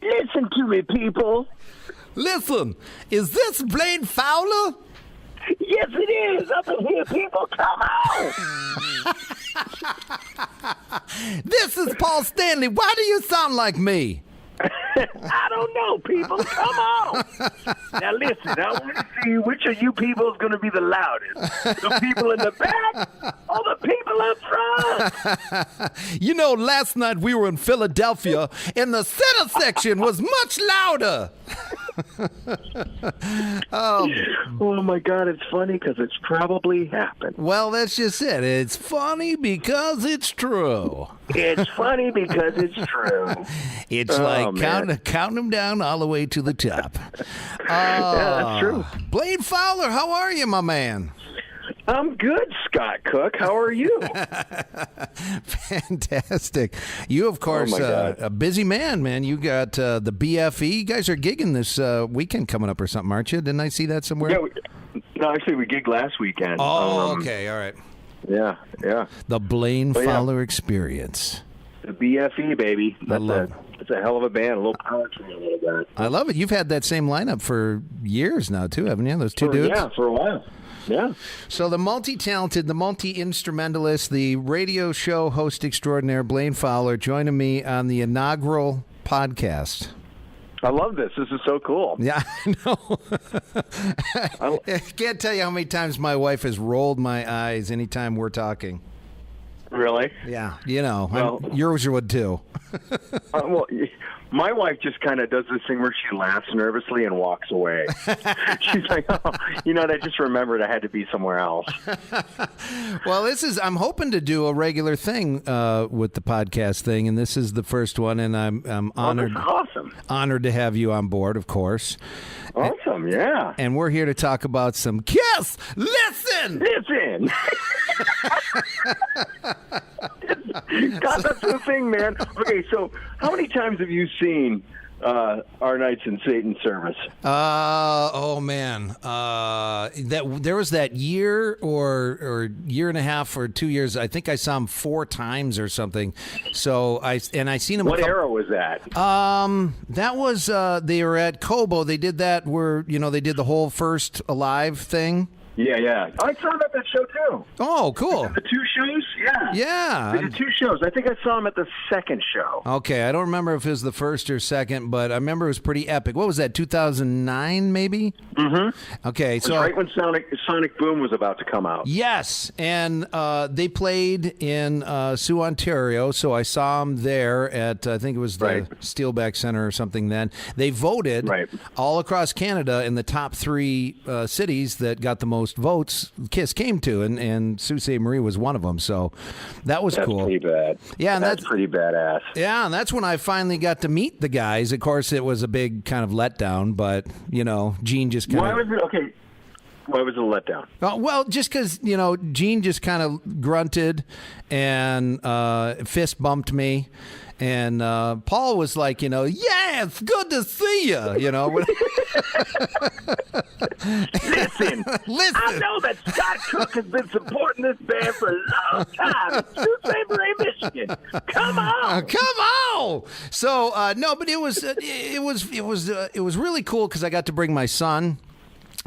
Listen to me, people. Listen, is this Blaine Fowler? Yes, it is. Up in here, people. Come on. This is Paul Stanley. Why do you sound like me? I don't know, people. Come on. Now, listen, I want to see which of you people is going to be the loudest. The people in the back or the people up front? You know, last night we were in Philadelphia, and the center section was much louder. Oh, my God, it's funny because it's probably happened. Well, that's just it. It's funny because it's true. It's funny because it's true. It's like counting them down all the way to the top. Yeah, that's true. Blaine Fowler, how are you, my man? I'm good, Scott Cook. How are you? Fantastic. You, of course, a busy man. You got the BFE. You guys are gigging this weekend coming up or something, aren't you? Didn't I see that somewhere? Yeah, no, actually, we gigged last weekend. Oh, okay. All right. Yeah. The Blaine Fowler Experience. The BFE, baby. That's a hell of a band. A little power trio like that. I love it. You've had that same lineup for years now, too, haven't you? Those two dudes? Yeah, for a while. Yeah. So the multi-talented, the multi-instrumentalist, the radio show host extraordinaire, Blaine Fowler, joining me on the inaugural podcast. I love this. This is so cool. Yeah, I know. I can't tell you how many times my wife has rolled my eyes anytime we're talking. Really? Yeah, yours would too. Well, my wife just kind of does this thing where she laughs nervously and walks away. She's like, oh, I just remembered I had to be somewhere else. Well, I'm hoping to do a regular thing with the podcast thing, and this is the first one, and I'm honored. That's awesome. Honored to have you on board, of course. Awesome, yeah. And we're here to talk about some Kiss. Listen! God, that's the thing, man. Okay, so how many times have you seen Our Knights in Satan's Service? Oh man, that there was that year or year and a half or 2 years. I think I saw him 4 times or something. So I seen him. What era was that? That was they were at Cobo. They did that where they did the whole First Alive thing. Yeah. I saw him at that show, too. Oh, cool. The 2 shows? Yeah. Yeah. They did 2 shows. I think I saw him at the second show. Okay. I don't remember if it was the first or second, but I remember it was pretty epic. What was that, 2009 maybe? Mm-hmm. Okay. So right when Sonic Boom was about to come out. Yes. And they played in Sioux, Ontario, so I saw them there at, I think it was the Steelback Center or something then. They voted all across Canada in the top 3 cities that got the most votes Kiss came to, and Sault Ste. Marie was one of them, so that was cool. That's pretty bad. Yeah, and that's pretty badass. Yeah, and that's when I finally got to meet the guys. Of course, it was a big kind of letdown, but, Gene just kind of... Why was it a letdown? Well, just because, Gene just kind of grunted and fist bumped me. And Paul was like, yeah, it's good to see you, Listen. I know that Scott Cook has been supporting this band for a long time. It's Sault Ste. Marie, Michigan. Come on. So no, but it was really cool because I got to bring my son.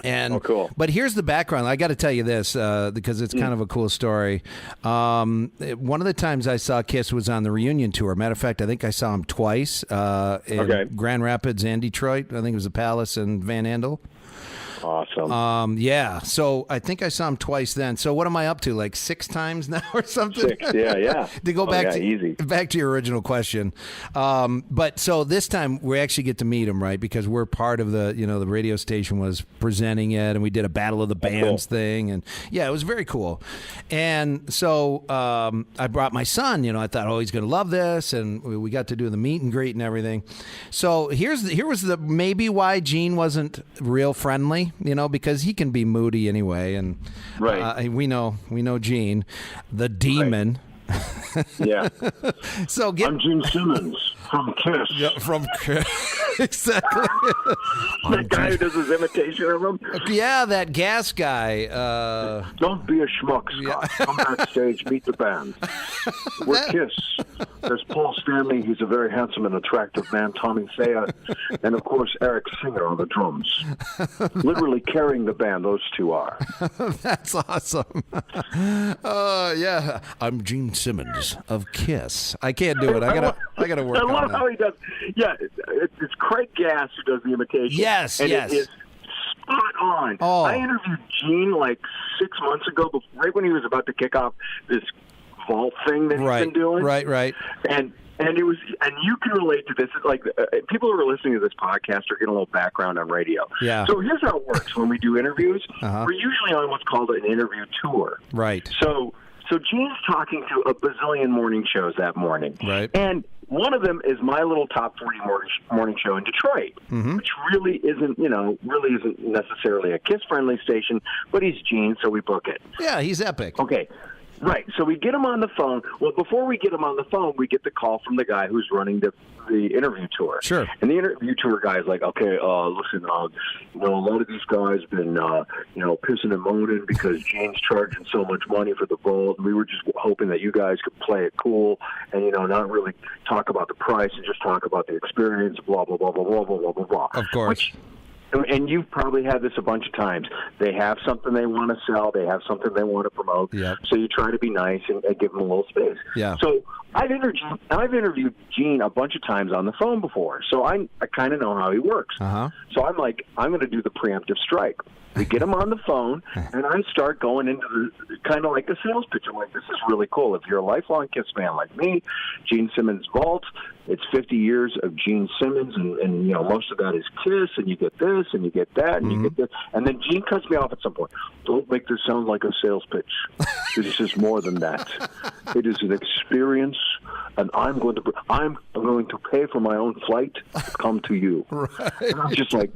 And, cool. But here's the background. I got to tell you this because it's kind of a cool story. One of the times I saw Kiss was on the reunion tour. Matter of fact, I think I saw him twice in Grand Rapids and Detroit. I think it was the Palace and Van Andel. Awesome. Yeah. So I think I saw him twice then. So what am I up to? Like 6 times now or something? 6. Yeah. To go back to your original question. But so this time we actually get to meet him, right? Because we're part of the radio station was presenting it, and we did a Battle of the Bands thing, and yeah, it was very cool. And so I brought my son. I thought, he's going to love this, and we got to do the meet and greet and everything. So here was the maybe why Gene wasn't real friendly. Because he can be moody anyway, and we know Gene, the demon. Yeah. So I'm Gene Simmons. From Kiss. Yeah, from Kiss. Exactly. That guy who does his imitation of him? Yeah, that gas guy. Don't be a schmuck, Scott. Yeah. Come backstage, meet the band. We're Kiss. There's Paul Stanley. He's a very handsome and attractive man. Tommy Thea. And, of course, Eric Singer on the drums. Literally carrying the band, those two are. That's awesome. Yeah. I'm Gene Simmons of Kiss. I can't do it. I gotta work on that. I love how he does. Yeah, it's Craig Gass who does the imitation. Yes, and yes. It is spot on. Oh. I interviewed Gene like 6 months ago, right when he was about to kick off this vault thing that he's been doing. Right. And it was, and you can relate to this. It's like people who are listening to this podcast are getting a little background on radio. Yeah. So here's how it works when we do interviews. We're usually on what's called an interview tour. Right. So Gene's talking to a bazillion morning shows that morning. Right. And one of them is my little top 40 morning show in Detroit, which really isn't necessarily a Kiss-friendly station, but he's Gene, so we book it. Yeah, he's epic. Okay. Right. So we get him on the phone. Well, before we get him on the phone, we get the call from the guy who's running the interview tour. Sure. And the interview tour guy is like, okay, listen, a lot of these guys been, pissing and moaning because Gene's charging so much money for the vault. And we were just hoping that you guys could play it cool and, not really talk about the price and just talk about the experience, blah, blah, blah, blah, blah, blah, blah, blah. Of course. And you've probably had this a bunch of times. They have something they want to sell. They have something they want to promote. Yep. So you try to be nice and give them a little space. Yeah. So I've interviewed Gene a bunch of times on the phone before. So I kind of know how he works. Uh-huh. So I'm like, I'm going to do the preemptive strike. We get him on the phone, and I start going into the kind of like the sales pitch. I'm like, this is really cool. If you're a lifelong Kiss fan like me, Gene Simmons Vault, it's 50 years of Gene Simmons, and most of that is Kiss, and you get this, and you get that, and you get this. And then Gene cuts me off at some point. Don't make this sound like a sales pitch. This is more than that. It is an experience, and I'm going to pay for my own flight to come to you. Right. And I'm just like,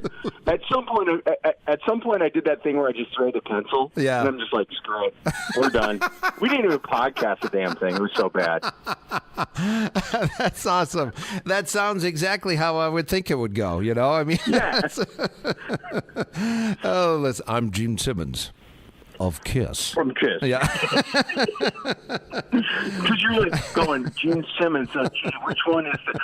at some point I did that thing where I just throw the pencil. Yeah. And I'm just like, screw it. We're done. We didn't even podcast the damn thing. It was so bad. That's awesome. That sounds exactly how I would think it would go, I mean, yeah. Listen, I'm Gene Simmons of Kiss. From Kiss. Yeah. Because you're like going, Gene Simmons, which one is it?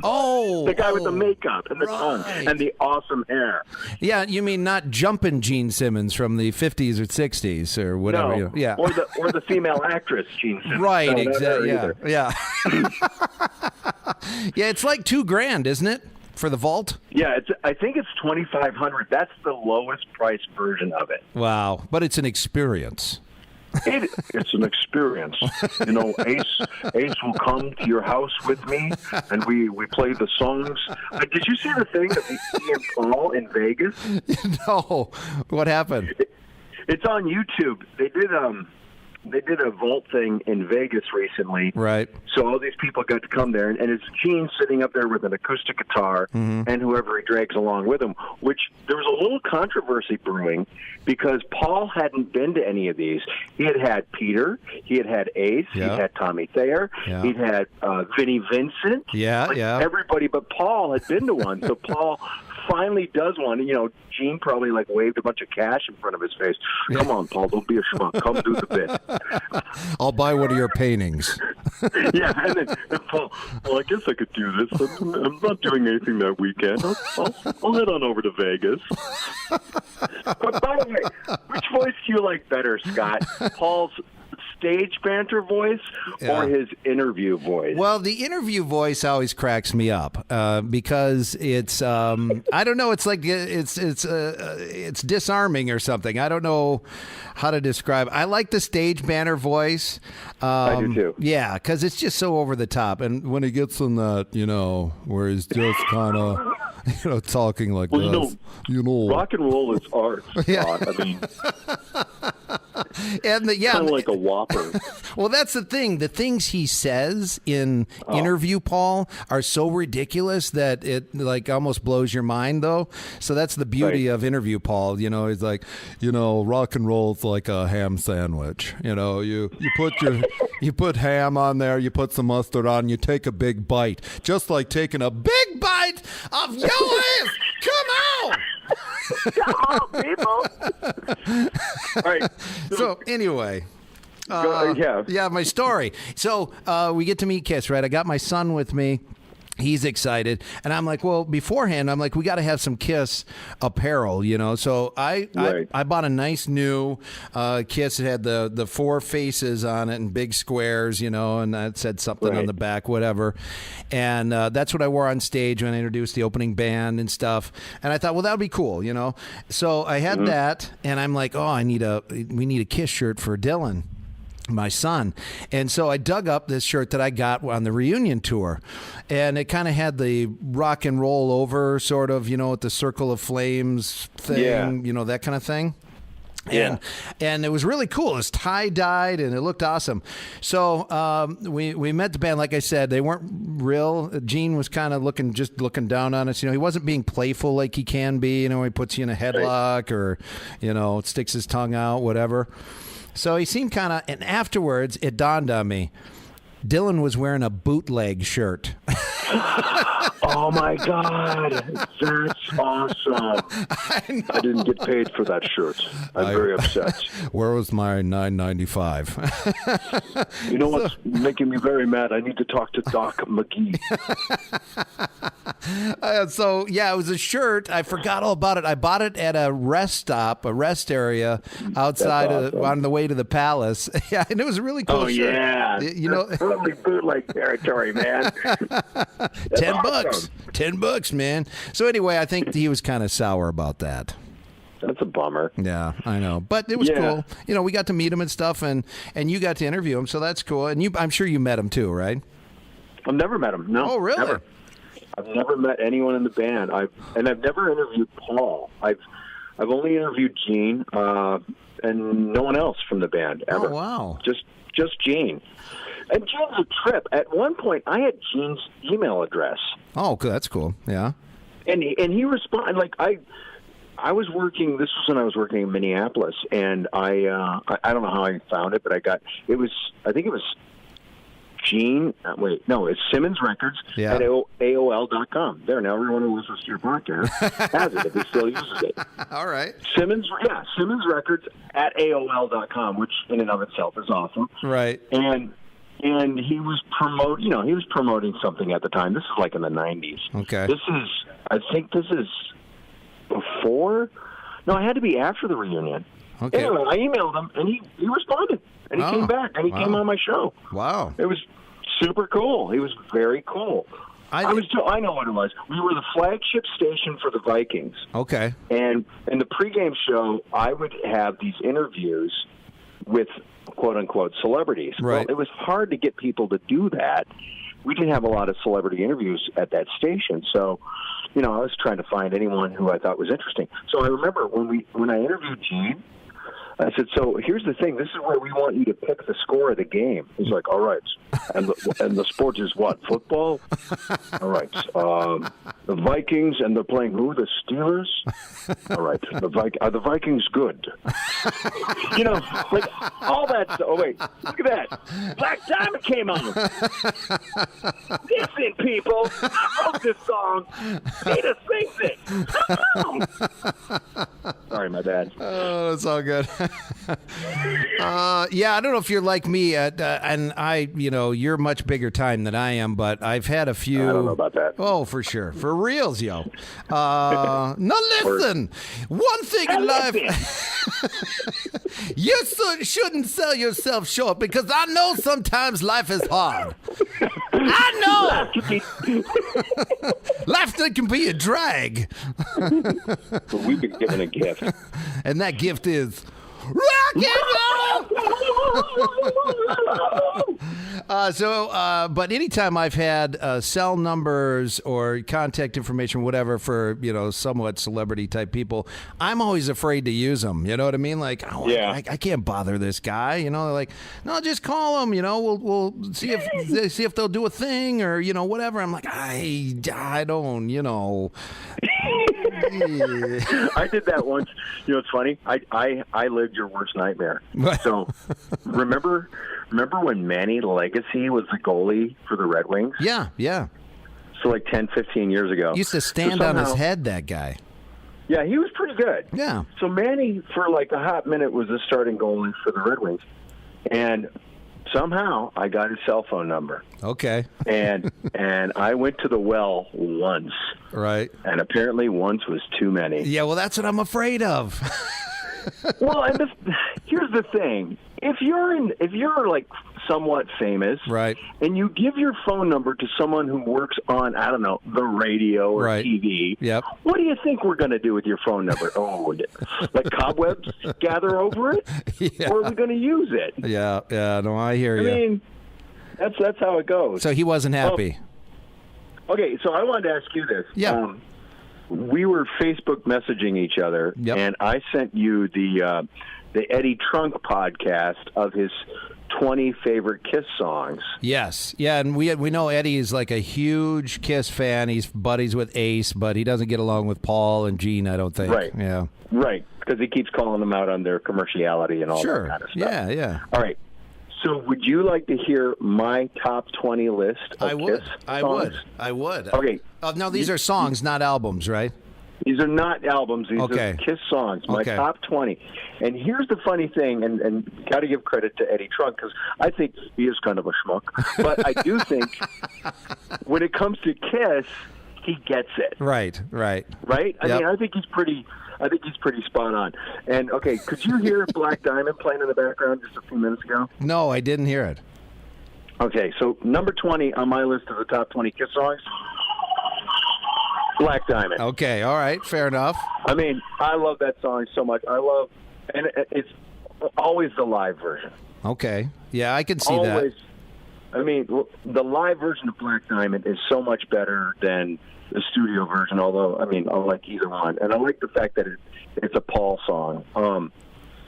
Oh, the guy with the makeup and the tone and the awesome hair. Yeah, you mean not jumping Gene Simmons from the 50s or 60s or whatever. No, yeah. Or the female actress Gene Simmons. Right, no, exactly. Yeah. Yeah, it's like $2,000, isn't it, for the vault? Yeah, I think it's $2,500. That's the lowest price version of it. Wow, but it's an experience. It's an experience. Ace will come to your house with me, and we play the songs. Did you see the thing that we see in Paul in Vegas? No. What happened? It's on YouTube. They did a vault thing in Vegas recently. Right. So all these people got to come there, and it's Gene sitting up there with an acoustic guitar and whoever he drags along with him, which there was a little controversy brewing because Paul hadn't been to any of these. He had Peter, he had Ace, he had Tommy Thayer, he'd had Vinnie Vincent. Yeah. Everybody but Paul had been to one. So Paul finally does one. Gene probably waved a bunch of cash in front of his face. Come on, Paul, don't be a schmuck. Come do the bit. I'll buy one of your paintings. Yeah, and Paul, well, I guess I could do this. I'm not doing anything that weekend. I'll head on over to Vegas. But by the way, which voice do you like better, Scott? Paul's stage banter voice or his interview voice? Well, the interview voice always cracks me up because it's I don't know, it's like it's disarming or something. I don't know how to describe. I like the stage banter voice. I do too. Yeah, because it's just so over the top, and when he gets in that, where he's just kind of talking like this. Rock and roll is art, Scott. Yeah. I mean, And kind of like a Whopper. Well, that's the thing. The things he says in interview, Paul, are so ridiculous that it like almost blows your mind, though. So that's the beauty of interview, Paul. You know, he's like, you know, rock and roll's like a ham sandwich. You know, you put ham on there, you put some mustard on, you take a big bite, just like taking a big bite of your ass. Come on. Come on, people. All right. So anyway. My story. So we get to meet Kiss, right? I got my son with me. He's excited. And I'm like, well, beforehand, I'm like, we got to have some Kiss apparel, you know? So I bought a nice new Kiss. It had the four faces on it and big squares, you know, and that said something on the back, whatever. And that's what I wore on stage when I introduced the opening band and stuff. And I thought, well, that would be cool, you know? So I had that, and I'm like, we need a Kiss shirt for Dylan, my son. And so I dug up this shirt that I got on the reunion tour, and it kind of had the rock and roll over sort of, you know, with the circle of flames thing, you know, that kind of thing. And it was really cool. It was tie-dyed, and it looked awesome. So we met the band. Like I said, they weren't real. Gene was kind of looking down on us. You know, he wasn't being playful like he can be. You know, he puts you in a headlock or, you know, sticks his tongue out, whatever. So he seemed kind of, and afterwards it dawned on me, Dylan was wearing a bootleg shirt. Oh my God, that's awesome! I didn't get paid for that shirt. I'm very upset. Where was my $9.95? You know what's making me very mad? I need to talk to Doc McGee. It was a shirt. I forgot all about it. I bought it at a rest area outside on the way to the Palace. Yeah, and it was a really cool shirt. Oh yeah, you know, totally bootleg territory, man. $10, man. So anyway, I think he was kind of sour about that. That's a bummer. Yeah, I know. But it was cool. You know, we got to meet him and stuff, and you got to interview him, so that's cool. And I'm sure you met him too, right? I've never met him. No. Oh, really? Never. I've never met anyone in the band. I've never interviewed Paul. I've only interviewed Gene and no one else from the band ever. Oh, wow. Just Gene. And Gene's a trip. At one point, I had Gene's email address. Oh, good. That's cool. Yeah. And he responded. Like I was working. This was when I was working in Minneapolis, and I don't know how I found it, but I think it was Gene. It's Simmons Records at AOL.com. There, now everyone who listens to your podcast has it if he still uses it. All right. Simmons Records at AOL.com, which in and of itself is awesome. Right. And he was promoting something at the time. This is like in the 90s. Okay. I think this is before. No, it had to be after the reunion. Okay. Anyway, I emailed him, and he responded, and he came back, and he came on my show. Wow. It was super cool. He was very cool. I know what it was. We were the flagship station for the Vikings. Okay. And in the pregame show, I would have these interviews with quote-unquote celebrities. Right. Well, it was hard to get people to do that. We didn't have a lot of celebrity interviews at that station, so I was trying to find anyone who I thought was interesting. So I remember when I interviewed Gene, I said, so here's the thing. This is where we want you to pick the score of the game. He's like, all right. And the sport is what? Football? All right. The Vikings, and they're playing who? The Steelers? All right. Are the Vikings good? Like all that stuff. Oh, wait. Look at that. Black Diamond came on. Listen, people. I wrote this song. Nita sings it. Sorry, my bad. Oh, that's all good. I don't know if you're like me, and you're much bigger time than I am, but I've had a few. I don't know about that. Oh, for sure. For reals, yo. Now listen, one thing in life, you shouldn't sell yourself short, because I know sometimes life is hard. I know. Life can be a drag. But we've been given a gift. And that gift is Rock and roll. But anytime I've had cell numbers or contact information, whatever, for, somewhat celebrity type people, I'm always afraid to use them. You know what I mean? Like, I can't bother this guy. Like, no, just call him. We'll see if they'll do a thing or whatever. I'm like, I don't. I did that once. It's funny. I lived your worst nightmare. So remember when Manny Legacy was the goalie for the Red Wings? Yeah. So like 10, 15 years ago. He used to stand on his head, that guy. Yeah, he was pretty good. Yeah. So Manny, for like a hot minute, was the starting goalie for the Red Wings. And somehow I got his cell phone number. Okay. And I went to the well once. Right. And apparently once was too many. Yeah, well, that's what I'm afraid of. Well, and here's the thing: if you're like somewhat famous, right, and you give your phone number to someone who works on, I don't know, the radio or right. TV, yep. What do you think we're going to do with your phone number? Oh, like cobwebs gather over it, yeah. or are we going to use it? Yeah. No, I hear you. I mean, that's how it goes. So he wasn't happy. Okay, so I wanted to ask you this. Yeah. We were Facebook messaging each other, yep. and I sent you the Eddie Trunk podcast of his 20 favorite Kiss songs. Yes, yeah, and we know Eddie is like a huge Kiss fan. He's buddies with Ace, but he doesn't get along with Paul and Gene, I don't think. Right. Yeah. Right, because he keeps calling them out on their commerciality and all that kind of stuff. Yeah. All right. So would you like to hear my top 20 list of Kiss songs? I would. Okay. No, these are songs, not albums, right? These are not albums. These okay. are Kiss songs, my top 20. And here's the funny thing, and got to give credit to Eddie Trunk, because I think he is kind of a schmuck. But I do think when it comes to Kiss, he gets it. Right? I mean, I think he's pretty spot on. And, okay, could you hear Black Diamond playing in the background just a few minutes ago? No, I didn't hear it. Okay, so number 20 on my list of the top 20 Kiss songs, Black Diamond. Okay, all right, fair enough. I mean, I love that song so much. And it's always the live version. Okay, yeah, I can see that. I mean, the live version of Black Diamond is so much better than the studio version, although, I mean, I like either one. And I like the fact that it's a Paul song.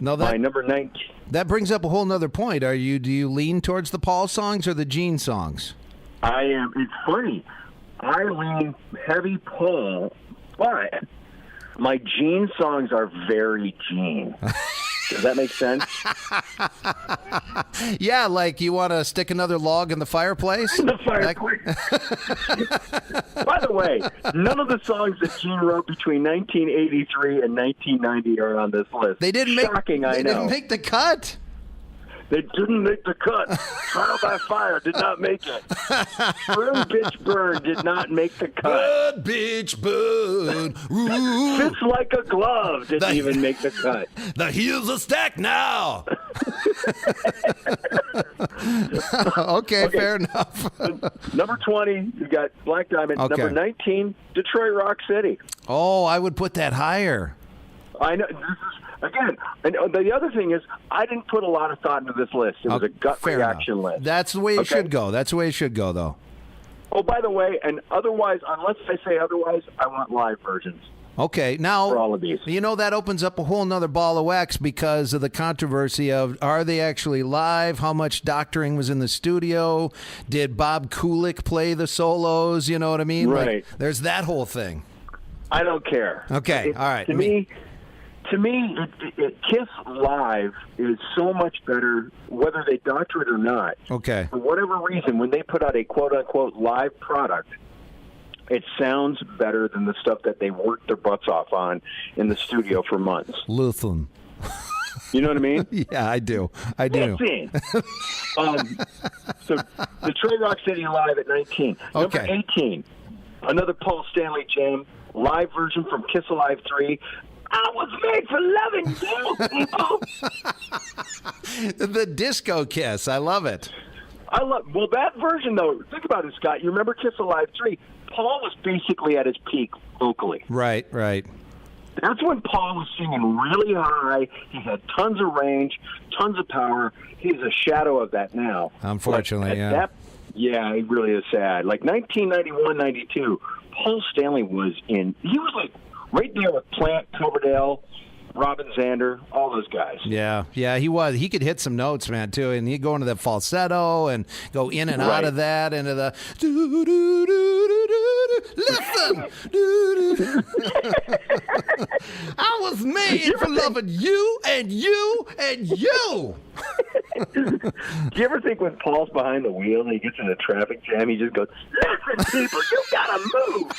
My number 19. That brings up a whole nother point. Do you lean towards the Paul songs or the Gene songs? I am. It's funny. I lean heavy Paul, but my Gene songs are very Gene. Does that make sense? Yeah, like you want to stick another log in the fireplace? In the fireplace. By the way, none of the songs that Gene wrote between 1983 and 1990 are on this list. They didn't didn't make the cut. They didn't make the cut. Trial by Fire did not make it. Burn Bitch Burn did not make the cut. Burn Bitch Burn. Fits Like a Glove didn't even make the cut. The heels are stacked now. Okay, fair enough. Number 20, you got Black Diamond. Okay. Number 19, Detroit Rock City. Oh, I would put that higher. I know. This is, again, and the other thing is, I didn't put a lot of thought into this list. It was a gut reaction list. That's the way it should go. That's the way it should go, though. Oh, by the way, and otherwise, unless I say otherwise, I want live versions. Okay, now, for all of these. That opens up a whole nother ball of wax because of the controversy of, are they actually live? How much doctoring was in the studio? Did Bob Kulick play the solos? You know what I mean? Right. Like, there's that whole thing. I don't care. Okay, all right. To me, Kiss Live is so much better, whether they doctor it or not. Okay. For whatever reason, when they put out a quote-unquote live product, it sounds better than the stuff that they worked their butts off on in the studio for months. Listen. You know what I mean? Yeah, I do. Listen. So, Detroit Rock City Live at 19. Okay. Number 18, another Paul Stanley jam, live version from Kiss Alive 3. I was made for loving you, people. The disco Kiss. I love it. Well, that version, though, think about it, Scott. You remember Kiss Alive 3? Paul was basically at his peak vocally. Right. That's when Paul was singing really high. He had tons of range, tons of power. He's a shadow of that now. Unfortunately, yeah. Yeah, it really is sad. Like 1991, 92, Paul Stanley was like right there with Plant, Coverdale, Robin Zander, all those guys. Yeah, he was. He could hit some notes, man, too, and he'd go into the falsetto and go in and out of that, into the listen. I was made for loving you and you and you. Do you ever think when Paul's behind the wheel and he gets in a traffic jam, he just goes, "Listen, people, you gotta move."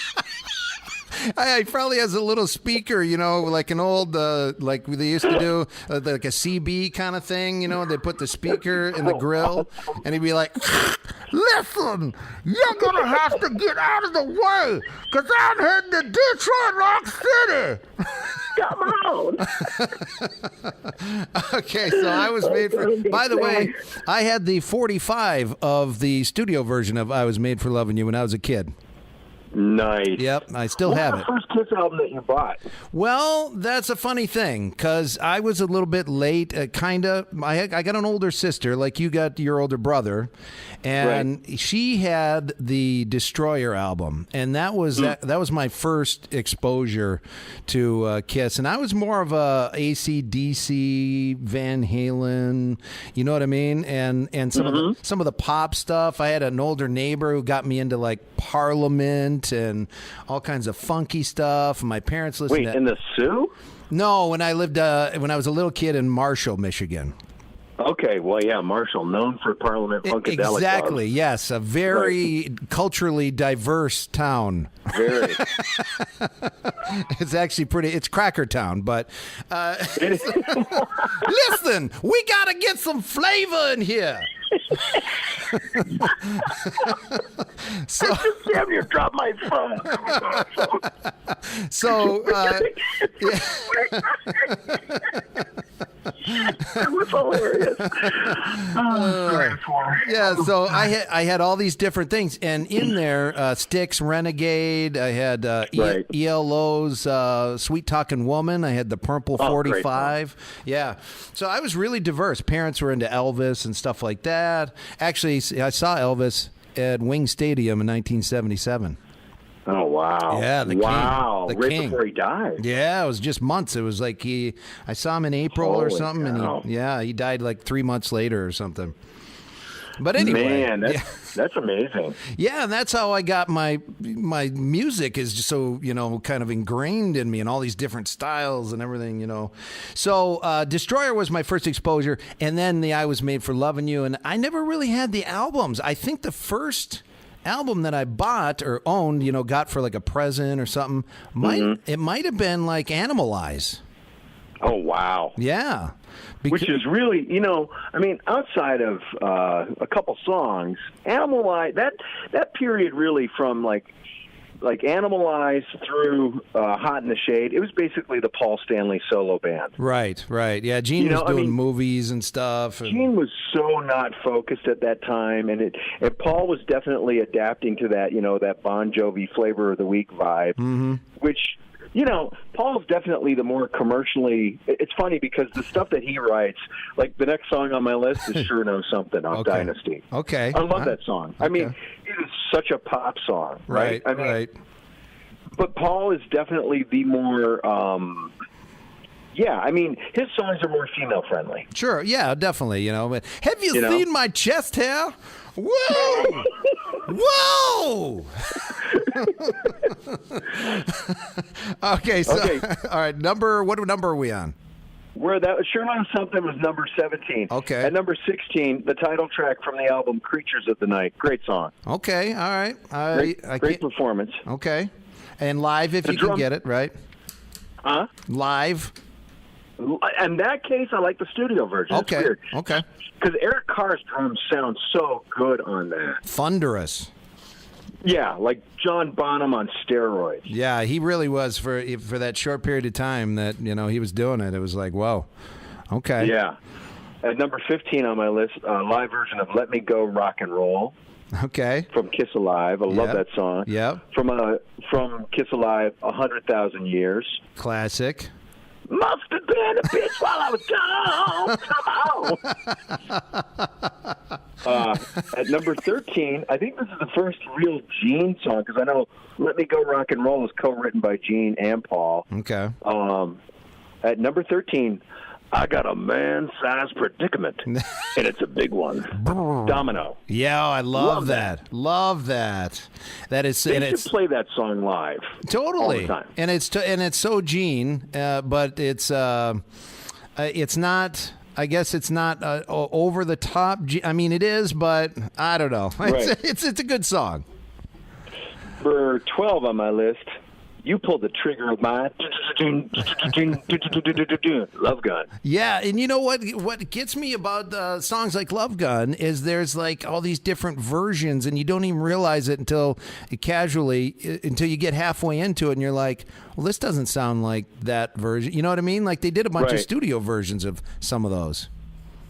He probably has a little speaker, like an old, like they used to do, like a CB kind of thing, they put the speaker in the grill, and he'd be like, "Listen, you're going to have to get out of the way, because I'm heading to Detroit Rock City." Come on. Okay, so I was made for, by the way, I had the 45 of the studio version of I Was Made for Loving You when I was a kid. Nice. Yep, I still have it. What was the first Kiss album that you bought? Well, that's a funny thing, because I was a little bit late, kind of. I got an older sister, like you got your older brother, and she had the Destroyer album, and that was that was my first exposure to Kiss, and I was more of a AC/DC, Van Halen, you know what I mean, and some of the pop stuff. I had an older neighbor who got me into like Parliament and all kinds of funky stuff. My parents listened to... in the Sioux? No, when I lived, when I was a little kid in Marshall, Michigan. Okay, well, yeah, Marshall, known for Parliament Funkadelic. Exactly, yes. A very culturally diverse town. Very. It's actually it's Cracker Town, but... listen, we got to get some flavor in here. So I just damn near dropped my phone. So, That was hilarious. Yeah, so I had all these different things, and in there, Styx, Renegade. I had ELO's Sweet Talking Woman. I had the Purple 45. Yeah, so I was really diverse. Parents were into Elvis and stuff like that. Actually, I saw Elvis at Wing Stadium in 1977. Oh, wow. Yeah, the King. The Right King. before he died. Yeah, it was just months. It was like I saw him in April or something, cow. and he died like 3 months later or something. But anyway. Man, that's amazing. Yeah, and that's how I got my music is just so, kind of ingrained in me and all these different styles and everything, So Destroyer was my first exposure, and then the I Was Made for Loving You, and I never really had the albums. I think the first album that I bought or owned, got for like a present or something, it might have been like Animalize. Oh, wow. Yeah. Which is really, outside of a couple songs, Animalize, that period really from like Animalize through Hot in the Shade, it was basically the Paul Stanley solo band. Right. Yeah, Gene was doing movies and stuff. Gene was so not focused at that time, and Paul was definitely adapting to that, that Bon Jovi flavor of the week vibe, which... Paul's definitely the more commercially... It's funny because the stuff that he writes, like the next song on my list is Sure Know Something off Dynasty. Okay. I love that song. Okay. I mean, it is such a pop song, right? Right. But Paul is definitely the more... his songs are more female-friendly. Sure, yeah, definitely, But have you seen my chest hair? Whoa! Whoa! Okay, so all right, what number are we on? Sure Know Something was number 17. Okay. At number 16, the title track from the album Creatures of the Night. Great song. Okay, all right. Great performance. Okay. And live if you can get it, right? Huh? Live. In that case, I like the studio version. Okay. It's weird. Okay. Because Eric Carr's drums sound so good on that. Thunderous. Yeah, like John Bonham on steroids. Yeah, he really was for that short period of time that, he was doing it. It was like, whoa. Okay. Yeah. At number 15 on my list, live version of Let Me Go Rock and Roll. Okay. From Kiss Alive. I love that song. Yep. From Kiss Alive, 100,000 Years. Classic. Must have been a bitch while I was gone. Come on. At number 13, I think this is the first real Gene song, because I know Let Me Go Rock and Roll is co-written by Gene and Paul. Okay. At number 13, I got a man-sized predicament, and it's a big one. Domino. Yeah, I love that. Love that. That is. They should play that song live. Totally. All the time. And it's so Gene, but it's not. I guess it's not over the top. I mean, it is, but I don't know. Right. It's a good song. For 12 on my list, you pulled the trigger of my Love Gun. Yeah, and you know what gets me about songs like Love Gun is there's like all these different versions, and you don't even realize it until you get halfway into it, and you're like, well, this doesn't sound like that version. You know what I mean? Like they did a bunch of studio versions of some of those.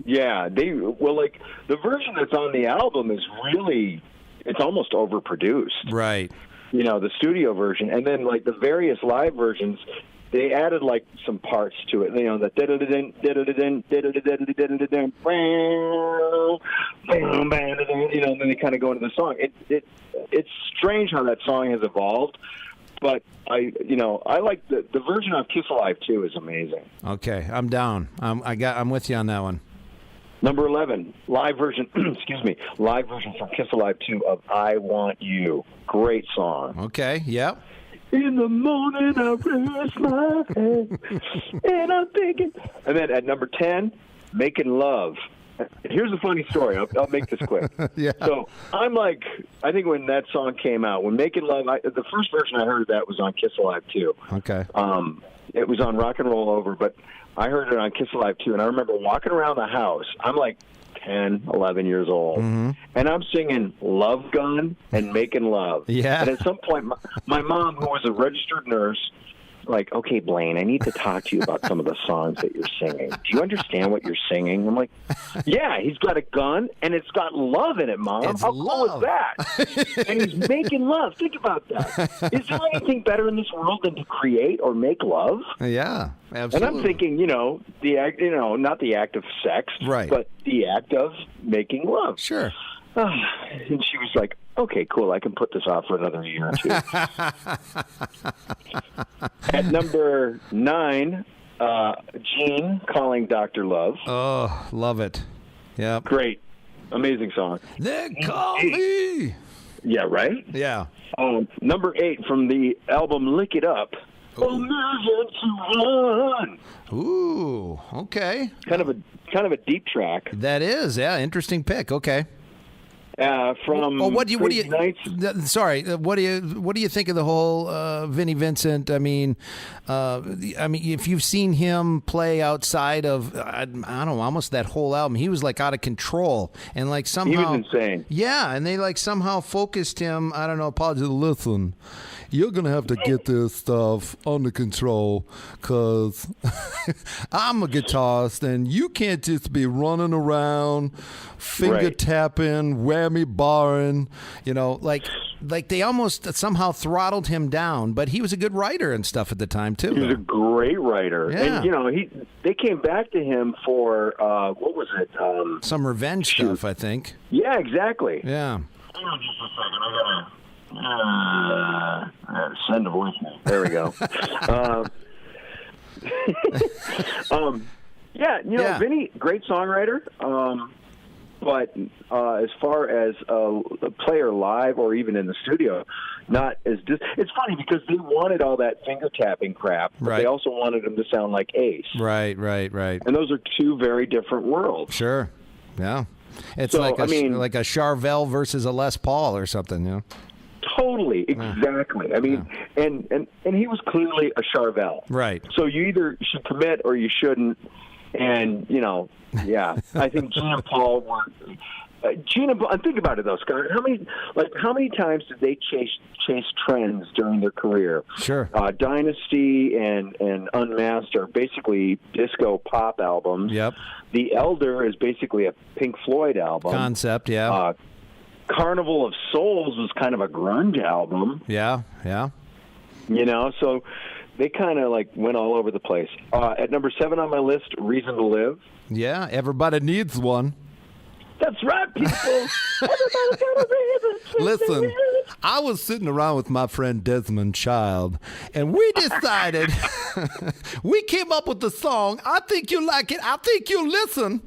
Yeah, like the version that's on the album is really, it's almost overproduced. Right. You know, the studio version, and then like the various live versions, they added like some parts to it. You know, that you know, and then they kind of go into the song. It's strange how that song has evolved, but I like the version of Kiss Alive 2 is amazing. Okay, I'm down. I'm with you on that one. Number 11, live version. Excuse me, live version from Kiss Alive 2 of "I Want You." Great song. Okay. Yep. In the morning, I rest my head, and I'm thinking. And then at number 10, "Making Love." Here's a funny story. I'll make this quick. Yeah. So I'm like, I think when that song came out, when "Making Love," the first version I heard of that was on Kiss Alive 2. Okay. It was on Rock and Roll Over, but I heard it on Kiss Alive 2, and I remember walking around the house. I'm like 10, 11 years old, and I'm singing Love Gun and Making Love. Yeah. And at some point, my mom, who was a registered nurse, like, okay, Blaine, I need to talk to you about some of the songs that you're singing. Do you understand what you're singing? I'm like, yeah, he's got a gun, and it's got love in it, Mom. It's How cool is that? And he's making love. Think about that. Is there anything better in this world than to create or make love? Yeah, absolutely. And I'm thinking, the act, not the act of sex, right, but the act of making love. Sure. And she was like, okay, cool, I can put this off for another year or two. At number 9, Gene calling Dr. Love. Oh, love it. Yeah. Great. Amazing song. They call me. Yeah, right? Yeah. Number 8 from the album Lick It Up. A million to one. Ooh, okay. Kind of a deep track. That is, yeah, interesting pick. Okay. From what do you sorry, what do you think of the whole Vinnie Vincent? I mean, if you've seen him play outside of I don't know, almost that whole album, he was like out of control, and like somehow he was insane. Yeah, and they like somehow focused him. I don't know. Apologies. Listen, you're gonna have to get this stuff under control, cause I'm a guitarist, and you can't just be running around, finger tapping, whammy barring, like they almost somehow throttled him down. But he was a good writer and stuff at the time too. He was a great writer, yeah. And they came back to him for what was it? Some revenge stuff, I think. Yeah, exactly. Yeah. Hang on just a second. I gotta send a voicemail. There we go. Vinny, great songwriter. But as far as a player live or even in the studio, not as it's funny because they wanted all that finger tapping crap, but they also wanted him to sound like Ace. Right. And those are two very different worlds. Sure. Yeah. It's like a Charvel versus a Les Paul or something, Totally, exactly. I mean, and he was clearly a Charvel. Right. So you either should commit or you shouldn't. And, I think Gene and Paul were and think about it though, Scott. How many times did they chase trends during their career? Sure. Dynasty and Unmasked are basically disco pop albums. Yep. The Elder is basically a Pink Floyd album. Concept, yeah. Carnival of Souls was kind of a grunge album. Yeah. So they kind of like went all over the place. At number 7 on my list, Reason to Live. Yeah, everybody needs one. That's right, people. Everybody's got a reason to Listen, live. I was sitting around with my friend Desmond Child, and we decided, we came up with the song. I think you like it. I think you'll listen.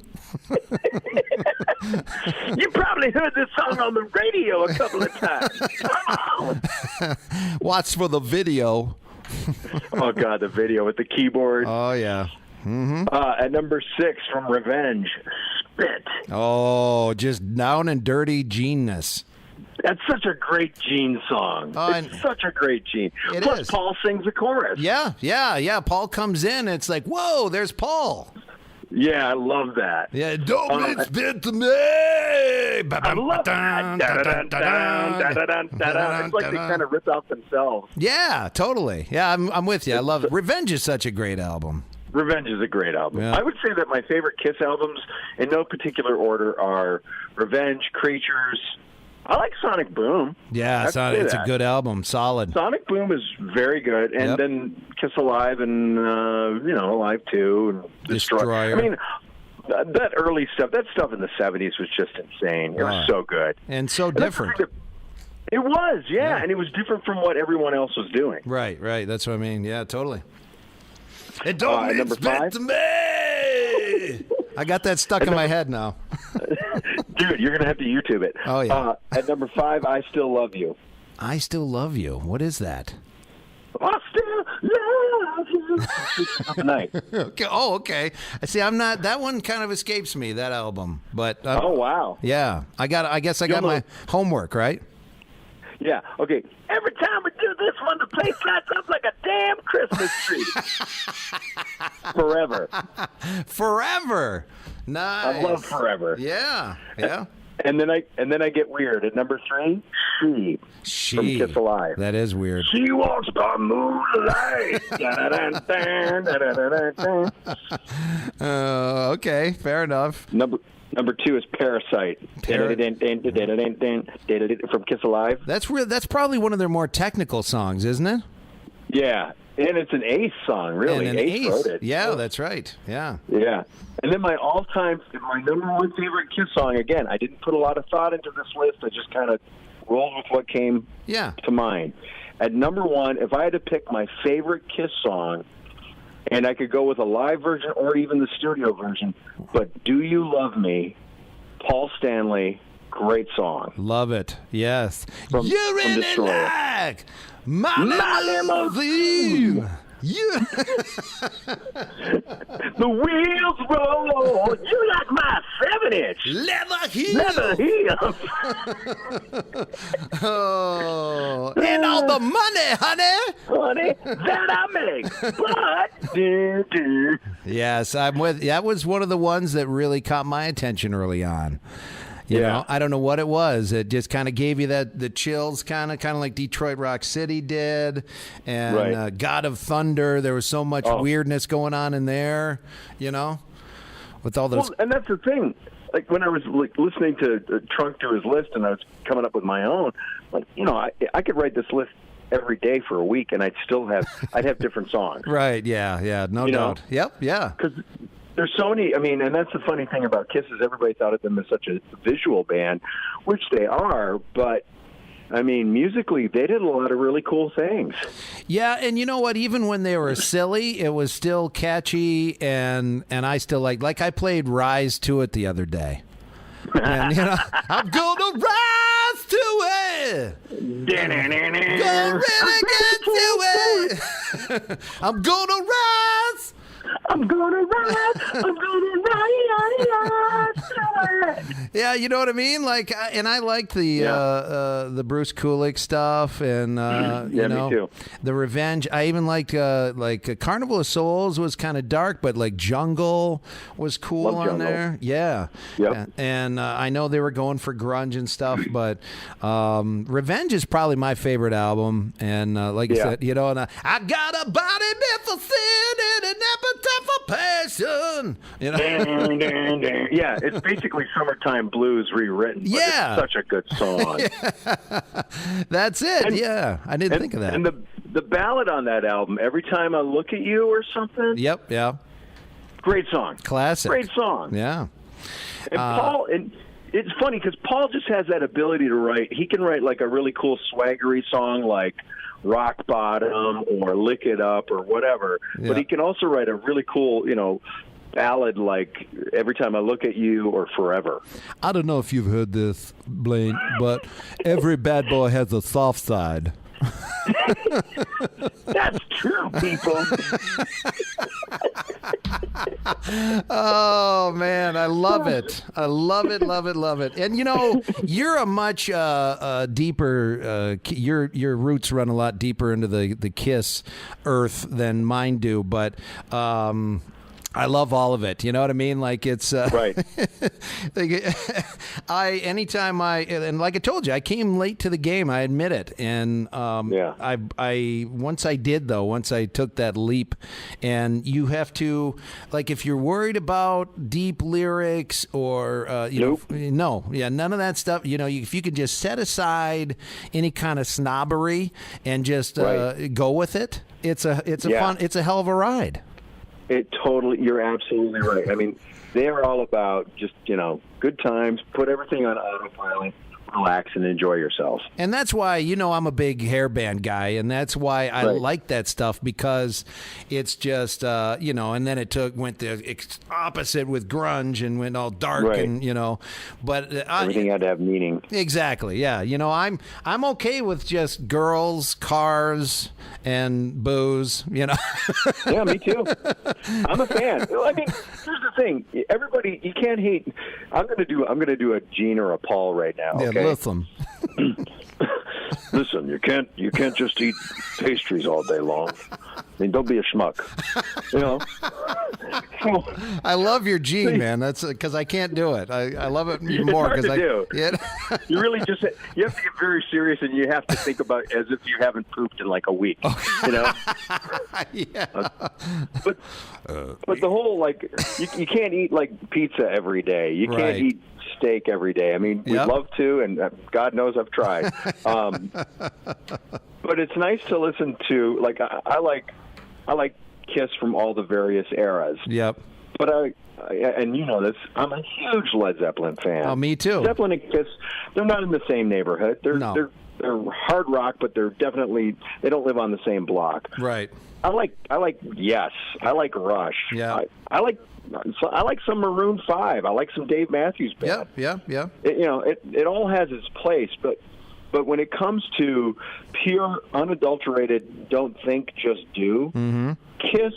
You probably heard this song on the radio a couple of times. Come on. Watch for the video. Oh, God, the video with the keyboard. Oh, yeah. At number 6 from Revenge, Spit. Oh, just down and dirty Gene-ness. That's such a great Gene song. It's such a great Gene. Plus, is. Paul sings the chorus. Yeah. Paul comes in, and it's like, whoa, there's Paul. Yeah, I love that. Yeah, don't spit to me. I love that. It's like they kind of ripped off themselves. Yeah, totally. Yeah, I'm with you. I love it. Revenge is such a great album. Revenge is a great album. Yeah. I would say that my favorite Kiss albums, in no particular order, are Revenge, Creatures. I like Sonic Boom. Yeah, it's a good album. Solid. Sonic Boom is very good. And then Kiss Alive and, Alive 2 and Destroyer. I mean, that early stuff, that stuff in the 70s was just insane. It was so good. And so different. It was, yeah. And it was different from what everyone else was doing. Right. That's what I mean. Yeah, totally. It don't mean number spit 5? to me. I got that stuck in my head now. Dude, you're going to have to YouTube it. Oh, yeah. At number 5, I Still Love You. I Still Love You. What is that? I still love you. Tonight. Okay. Oh, okay. See, I'm not. That one kind of escapes me. That album, but oh wow. Yeah, I guess I got my homework right. Yeah. Okay. Every time we do this one, the place lights up like a damn Christmas tree. Forever. Nice. I love Forever. Yeah. And then I get weird. At number 3, She from Kiss Alive. That is weird. She walks by moonlight. Okay, fair enough. Number 2 is Parasite. From Kiss Alive. That's probably one of their more technical songs, isn't it? Yeah. And it's an Ace song, really. Ace wrote it. Yeah, that's right. Yeah. Yeah. And then my number 1 favorite Kiss song, again, I didn't put a lot of thought into this list. I just kind of rolled with what came to mind. At number 1, if I had to pick my favorite Kiss song, and I could go with a live version or even the studio version, but Do You Love Me, Paul Stanley, great song. Love it. Yes. From Destroyer. Like my limousine. The wheels roll. You like my 7-inch. Leather heels. Oh, and all the money, honey, that I make. But yes, I'm with. That was one of the ones that really caught my attention early on. You know, I don't know what it was. It just kind of gave you the chills, kind of like Detroit Rock City did, and God of Thunder. There was so much weirdness going on in there, with all those. Well, and that's the thing. Like when I was listening to Trunk do his list, and I was coming up with my own. I could write this list every day for a week, and I'd have different songs. Right? Yeah. No doubt. Yep. Yeah. Because there's so many, and that's the funny thing about Kiss is everybody thought of them as such a visual band, which they are, but, musically, they did a lot of really cool things. Yeah, and you know what? Even when they were silly, it was still catchy, and I still like I played Rise to It the other day. And, I'm gonna rise to it. Gonna really get to it. I'm gonna rise. I'm gonna ride. Yeah, you know what I mean. And I liked the Bruce Kulick stuff, and me too. The Revenge. I even liked Carnival of Souls was kind of dark, but Jungle was cool on there. Yeah, and I know they were going for grunge and stuff, but Revenge is probably my favorite album. And I said, and I got a body built for sin and an appetite for passion. Yeah, it's basically Summertime Blues rewritten. But Yeah. it's such a good song. That's it. I didn't think of that. And the ballad on that album, Every Time I Look at You or something. Yep. Yeah. Great song. Classic. Great song. Yeah. And Paul, and it's funny because Paul just has that ability to write. He can write like a really cool swaggery song like Rock Bottom or Lick It Up or whatever. Yeah. But he can also write a really cool, ballad like Every Time I Look at You or Forever. I don't know if you've heard this, Blaine, but every bad boy has a soft side. That's true, people. Oh man, I love it. I love it, love it, love it. And you're a much deeper. Your roots run a lot deeper into the Kiss earth than mine do, but. I love all of it. You know what I mean? Like it's right. Anytime and like I told you, I came late to the game. I admit it. And once I took that leap, and you have to, like, if you're worried about deep lyrics or none of that stuff. If you could just set aside any kind of snobbery and just go with it, it's a hell of a ride. You're absolutely right. I mean, they're all about just, good times, put everything on autopilot, relax and enjoy yourself. And that's why, I'm a big hairband guy, and that's why I like that stuff, because it's just, and then it went the opposite with grunge and went all dark and, but everything had to have meaning. Exactly. Yeah. I'm okay with just girls, cars, and booze, Yeah, me too. I'm a fan. I mean, here's the thing. Everybody, you can't hate. I'm going to do a Gene or a Paul right now. Yeah, okay? listen. Listen, you can't just eat pastries all day long. I mean, don't be a schmuck. I love your Gene, man. That's because I can't do it. I love it even more because you really you have to get very serious, and you have to think about it as if you haven't pooped in like a week. Yeah. But the whole you can't eat like pizza every day. You can't eat steak every day. I mean, we'd love to, and God knows I've tried. But it's nice to listen to. Like I like Kiss from all the various eras. Yep. But and you know this, I'm a huge Led Zeppelin fan. Oh, me too. Zeppelin and Kiss, they're not in the same neighborhood. They're hard rock, but they don't live on the same block. Right. I like Yes. I like Rush. Yeah. I like some Maroon 5. I like some Dave Matthews Band. Yeah. It all has its place, but when it comes to pure, unadulterated, don't think, just do, Kiss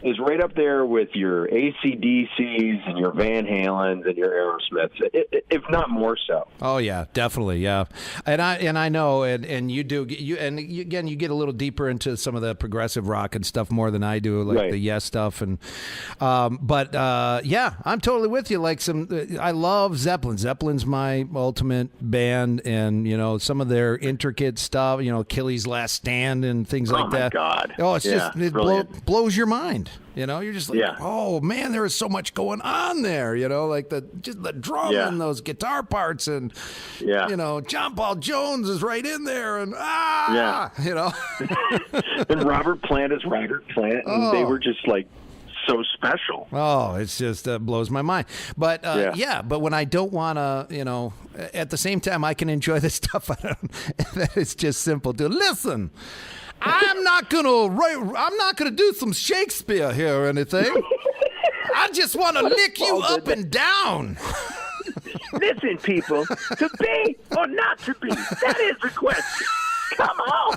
is right up there with your AC/DCs and your Van Halens and your Aerosmiths, if not more so. Oh yeah, definitely, yeah. And I know, and you do. You get a little deeper into some of the progressive rock and stuff more than I do, like the Yes stuff. And yeah, I'm totally with you. Like I love Zeppelin. Zeppelin's my ultimate band, and some of their intricate stuff. Achilles' Last Stand and things like that. Oh my God! Oh, it's just it blows your mind. You're just like, oh man, there is so much going on there. Like the drum and those guitar parts, and John Paul Jones is right in there, and and Robert Plant is Robert Plant, and they were just like so special. Oh, it's just blows my mind. But but when I don't want to, at the same time, I can enjoy the stuff. That is just simple to listen. I'm not gonna do some Shakespeare here or anything. I just want to lick you up and down. Listen, people, to be or not to be, that is the question. Come on.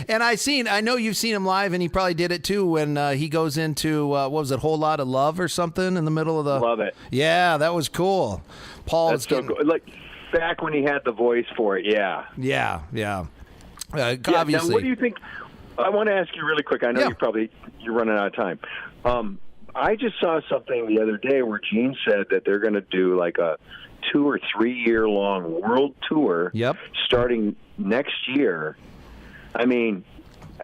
And I know you've seen him live, and he probably did it too when he goes into what was it, Whole Lot of Love or something in the middle of the. Love it. Yeah, that was cool. Paul That's so cool. Like back when he had the voice for it. Yeah. Obviously. Now, what do you think? I want to ask you really quick. I know you're running out of time. I just saw something the other day where Gene said that they're going to do like a 2 or 3 year long world tour. Yep. Starting next year. I mean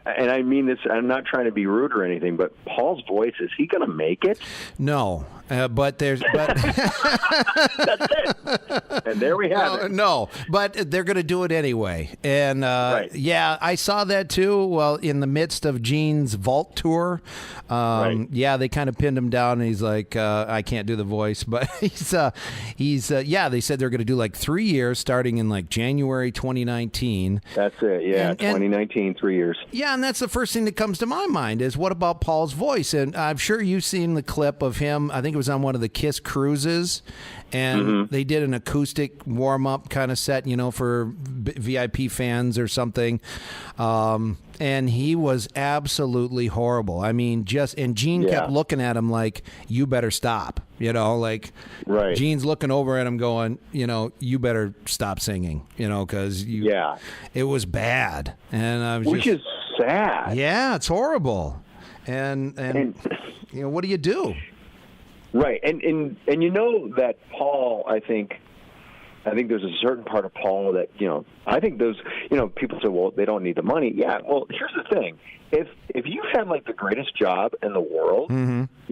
this. I'm not trying to be rude or anything, but Paul's voice, is he going to make it? No. but That's it. And there we have it. No, but they're going to do it anyway. And Right. yeah, I saw that too. Well, in the midst of Gene's Vault tour, Right. yeah, they kind of pinned him down, and he's like, I can't do the voice, but yeah, they said they're going to do like 3 years starting in like January 2019. That's it. Yeah, 2019, 3 years. Yeah, and that's the first thing that comes to my mind is what about Paul's voice? And I'm sure you've seen the clip of him. I think it was on one of the Kiss cruises, and they did an acoustic warm-up kind of set, for VIP fans or something. And he was absolutely horrible. I mean, and Gene kept looking at him like, you better stop. Like right. Gene's looking over at him going, you better stop singing, because it was bad. And I was Which is sad. Yeah, it's horrible. And what do you do? Right, and that Paul, I think there's a certain part of Paul that I think those people say, well, they don't need the money. Yeah, well, here's the thing: if you've had like the greatest job in the world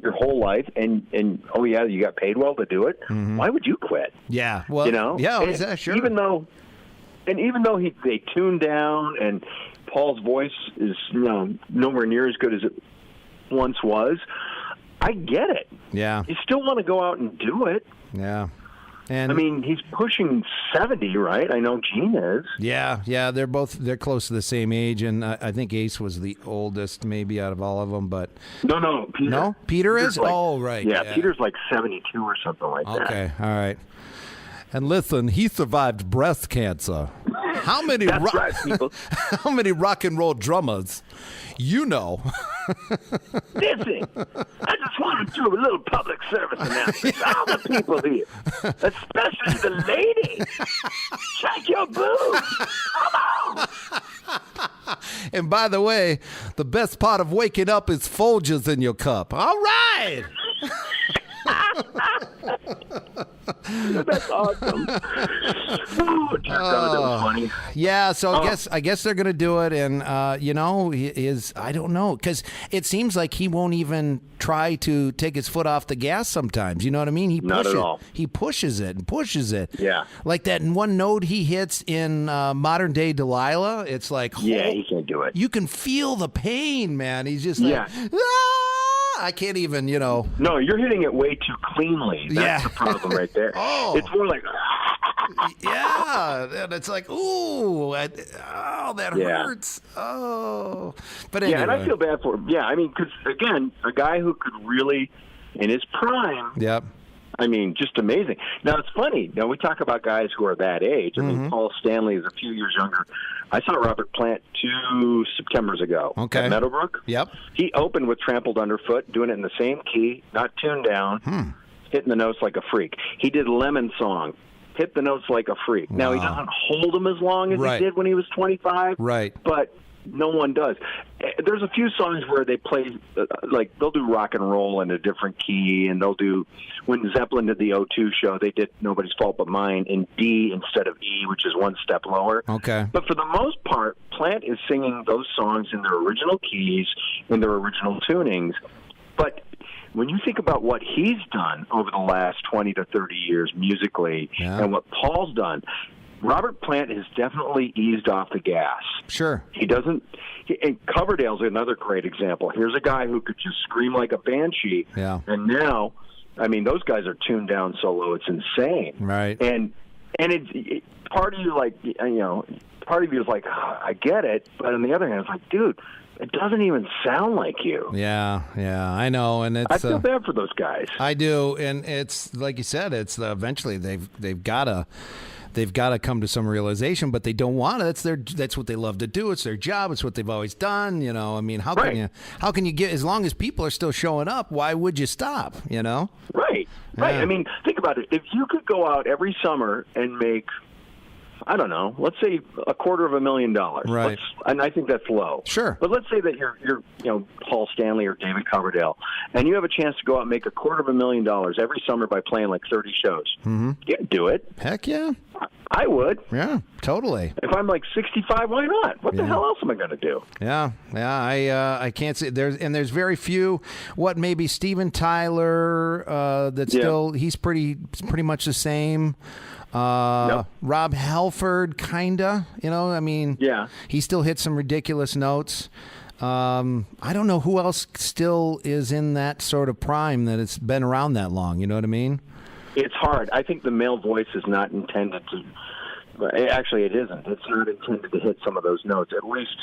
your whole life, and oh yeah, you got paid well to do it, why would you quit? Yeah, well, yeah, sure. Even though they tuned down, and Paul's voice is nowhere near as good as it once was. I get it. Yeah. You still want to go out and do it. Yeah. And I mean, he's pushing 70, right? I know Gene is. Yeah. They're close to the same age, and I think Ace was the oldest, maybe out of all of them. But no, Peter. No, Peter is. Like, right. Yeah, Peter's like 72 or something like that. Okay, all right. And listen, he survived breast cancer. How many? That's right, people. How many rock and roll drummers? Listen, I just want to do a little public service announcement to all the people here, especially the ladies. Check your boobs. Come on. And by the way, the best part of waking up is Folgers in your cup. All right. That's awesome. Ooh, it turned out that was funny. Yeah, so I guess they're gonna do it, and I don't know, because it seems like he won't even try to take his foot off the gas sometimes. You know what I mean? Not at all. He pushes it and pushes it. Yeah, like that one note he hits in Modern Day Delilah. It's like he can't do it. You can feel the pain, man. He's just like, I can't even, No, you're hitting it way too cleanly. That's the problem right there. It's more like... Yeah, and it's like, ooh, that hurts. Oh. But anyway. Yeah, and I feel bad for him. Yeah, I mean, because, again, a guy who could really, in his prime... Yep. I mean, just amazing. Now, it's funny. We talk about guys who are that age. I mean, Paul Stanley is a few years younger. I saw Robert Plant 2 Septembers ago at Meadowbrook. Yep. He opened with Trampled Underfoot, doing it in the same key, not tuned down, hitting the notes like a freak. He did Lemon Song, hit the notes like a freak. Wow. Now, he doesn't hold them as long as he did when he was 25. Right. But no one does. There's a few songs where they play, like, they'll do rock and roll in a different key, and they'll do, when Zeppelin did the O2 show, they did Nobody's Fault But Mine in D instead of E, which is one step lower. Okay. But for the most part, Plant is singing those songs in their original keys, in their original tunings. But when you think about what he's done over the last 20 to 30 years musically, and what Paul's done, Robert Plant has definitely eased off the gas. Sure. He doesn't. And Coverdale's another great example. Here's a guy who could just scream like a banshee. Yeah. And now, I mean, those guys are tuned down so low, it's insane. Right. And it's part of you part of you is like, I get it. But on the other hand, it's like, dude, it doesn't even sound like you. Yeah, I know, and it's. I feel bad for those guys. I do, and it's like you said. It's eventually they've got to come to some realization, but they don't want it. That's what they love to do. It's their job. It's what they've always done. I mean, how can you get, as long as people are still showing up, why would you stop? Right. I mean, think about it. If you could go out every summer and make, I don't know, let's say $250,000. Right. And I think that's low. Sure. But let's say that you're Paul Stanley or David Coverdale, and you have a chance to go out and make $250,000 every summer by playing like 30 shows. Mm-hmm. Yeah, do it. Heck yeah. I would. Yeah, totally. If I'm like 65, why not? What the hell else am I going to do? Yeah. I can't say there's very few. What maybe Steven Tyler? That's still he's pretty much the same. Rob Halford, kinda. I mean, he still hits some ridiculous notes. I don't know who else still is in that sort of prime that it's been around that long. You know what I mean? It's hard. I think the male voice is not intended to. Actually, it isn't. It's not intended to hit some of those notes, at least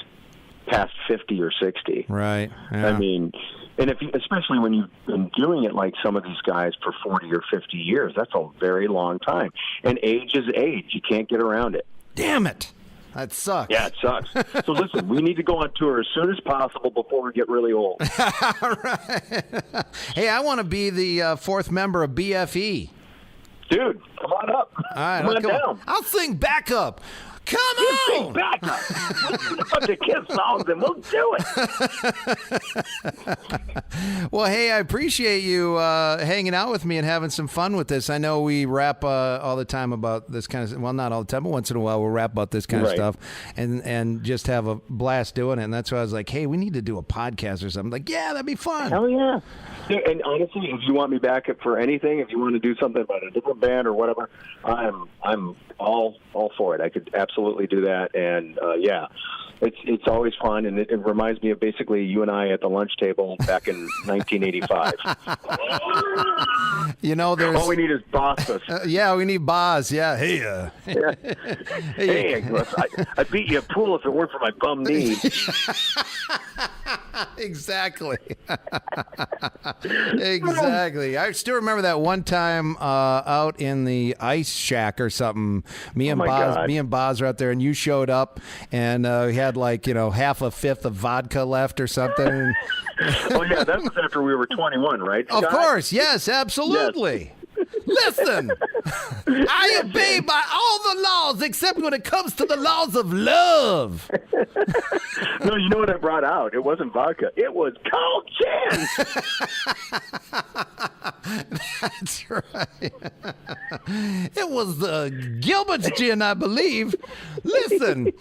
past 50 or 60. Right. Yeah. I mean, and especially when you've been doing it like some of these guys for 40 or 50 years, that's a very long time. And age is age. You can't get around it. Damn it. That sucks. Yeah, it sucks. So listen, we need to go on tour as soon as possible before we get really old. All right. Hey, I want to be the fourth member of BFE. Dude, come on up. All right, come on down. I'll sing backup. Come you on! Sing backup. We'll do a bunch of Kiss songs and we'll do it. Well, hey, I appreciate you hanging out with me and having some fun with this. I know we rap all the time about this kind of, well, not all the time, but once in a while we'll rap about this kind of stuff and just have a blast doing it. And that's why I was like, hey, we need to do a podcast or something. Like, yeah, that'd be fun. Hell yeah. And honestly, if you want me back for anything, if you want to do something about a different band or whatever, I'm all for it. I could absolutely do that. And it's always fun, and it reminds me of basically you and I at the lunch table back in 1985. There's all we need is bosses. We need Boz. Yeah. Hey. Hey, I'd beat you a pool if it weren't for my bum knee. Exactly. Exactly. I still remember that one time out in the ice shack or something. Me and Boz were out there, and you showed up, and we had half a fifth of vodka left or something. Oh yeah, that was after we were 21, right, Scott? Of course, yes, absolutely. Yes. Listen, I obey by all the laws except when it comes to the laws of love. No, you know what I brought out? It wasn't vodka. It was cold gin. That's right. It was the Gilbert's gin, I believe. Listen.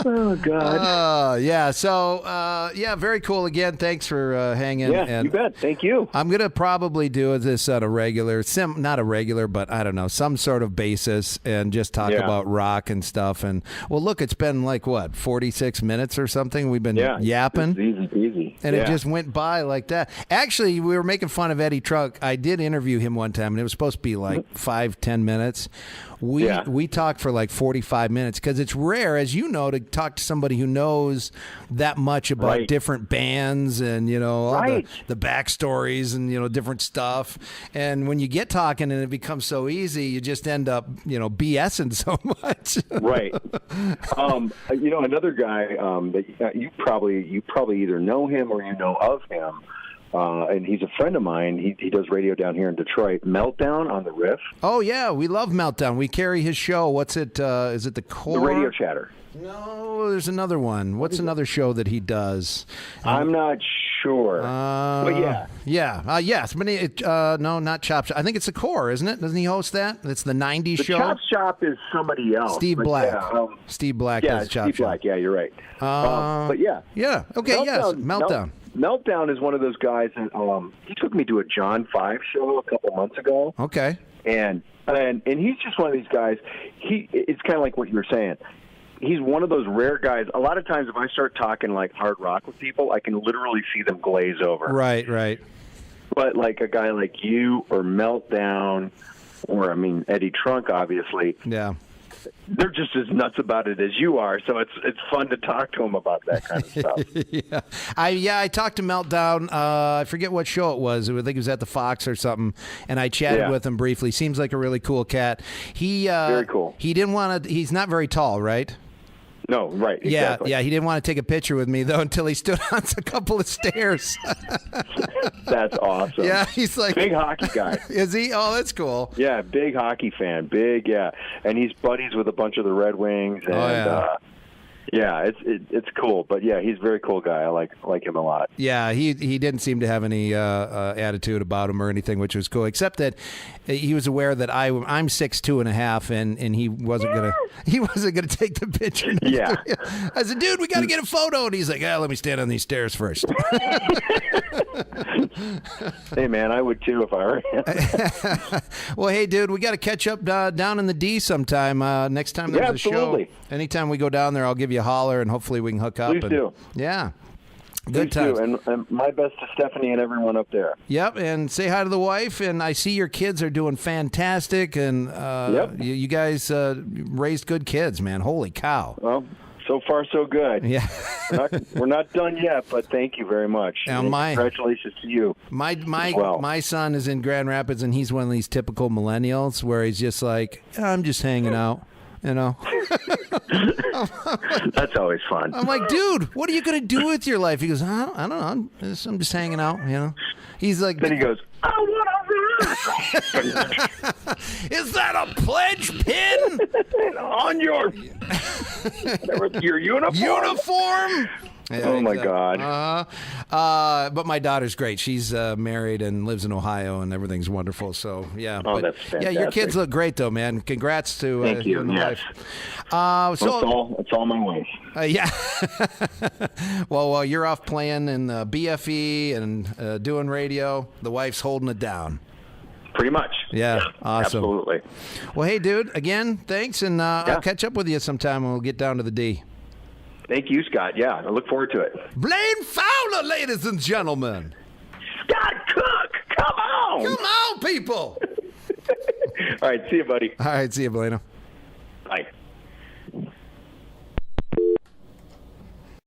Oh, God. Yeah. So, very cool. Again, thanks for hanging. Yeah, you bet. Thank you. I'm going to probably do this on a regular, not a regular, but I don't know, some sort of basis and just talk about rock and stuff. And, well, look, it's been 46 minutes or something. We've been yapping. It's easy peasy. And it just went by like that. Actually, we were making fun of Eddie Trunk. I did interview him one time, and it was supposed to be 5-10 minutes. We talked for 45 minutes because it's rare, as you know, to talk to somebody who knows that much about different bands and all the backstories and different stuff. And when you get talking and it becomes so easy, you just end up BSing so much. Right. Another guy that you probably either know him or you know of him. And he's a friend of mine. He does radio down here in Detroit. Meltdown on the Riff. Oh, yeah. We love Meltdown. We carry his show. What's it? Is it the Core? The Radio Chatter. No, there's another one. What's another show that he does? I'm not sure. But yeah. Yes. But no, not Chop Shop. I think it's the Core, isn't it? Doesn't he host that? It's the 90s show. Chop Shop is somebody else. Steve Black. Steve Black is Chop Shop. Steve Black. Yeah, you're right. But yeah. Yeah. Okay. Meltdown. Meltdown is one of those guys that he took me to a John 5 show a couple months ago. Okay. And he's just one of these guys. It's kind of like what you were saying. He's one of those rare guys. A lot of times if I start talking hard rock with people, I can literally see them glaze over. Right. But a guy like you or Meltdown or, Eddie Trunk, obviously. Yeah. They're just as nuts about it as you are, so it's fun to talk to them about that kind of stuff. I talked to Meltdown. I forget what show it was. I think it was at the Fox or something, and I chatted with him briefly. Seems like a really cool cat. Very cool. He didn't want to. He's not very tall, right? No, right. Exactly. Yeah. He didn't want to take a picture with me though until he stood on a couple of stairs. That's awesome. Yeah, he's big hockey guy. Is he? Oh, that's cool. Yeah, big hockey fan. Big, and he's buddies with a bunch of the Red Wings. And, Yeah, it's cool, but yeah, he's a very cool guy. I like him a lot. Yeah, he didn't seem to have any attitude about him or anything, which was cool. Except that he was aware that I'm 6'2.5", and he wasn't gonna take the picture. Yeah, I said, dude, we got to get a photo, and he's like, let me stand on these stairs first. Hey man, I would too if I were him. Well, hey, dude, we got to catch up down in the D sometime. Next time there's a absolutely. show. Anytime we go down there, I'll give you a holler, and hopefully we can hook up. Please do. Yeah. Good times. And my best to Stephanie and everyone up there. Yep, and say hi to the wife. And I see your kids are doing fantastic, and you guys raised good kids, man. Holy cow. Well, so far so good. Yeah. we're not done yet, but thank you very much. Now, congratulations to you. My son is in Grand Rapids, and he's one of these typical millennials where he's just like, I'm just hanging out. You know, that's always fun. I'm like, dude, what are you gonna do with your life? He goes, I don't know. I'm just hanging out. You know, he's like. Then he goes, I want to. Is that a pledge pin on your uniform? Uniform. Yeah, oh my God! But my daughter's great. She's married and lives in Ohio, and everything's wonderful. So yeah. Oh, that's fantastic. Yeah, your kids look great, though, man. Congrats to thank you. And the yes. wife. It's all my way. Yeah. Well, while you're off playing in BFE and doing radio, the wife's holding it down. Pretty much. Yeah. Awesome. Absolutely. Well, hey, dude. Again, thanks, and I'll catch up with you sometime, and we'll get down to the D. Thank you, Scott. Yeah, I look forward to it. Blaine Fowler, ladies and gentlemen. Scott Cook, come on. Come on, people. All right, see you, buddy. All right, see you, Blaine.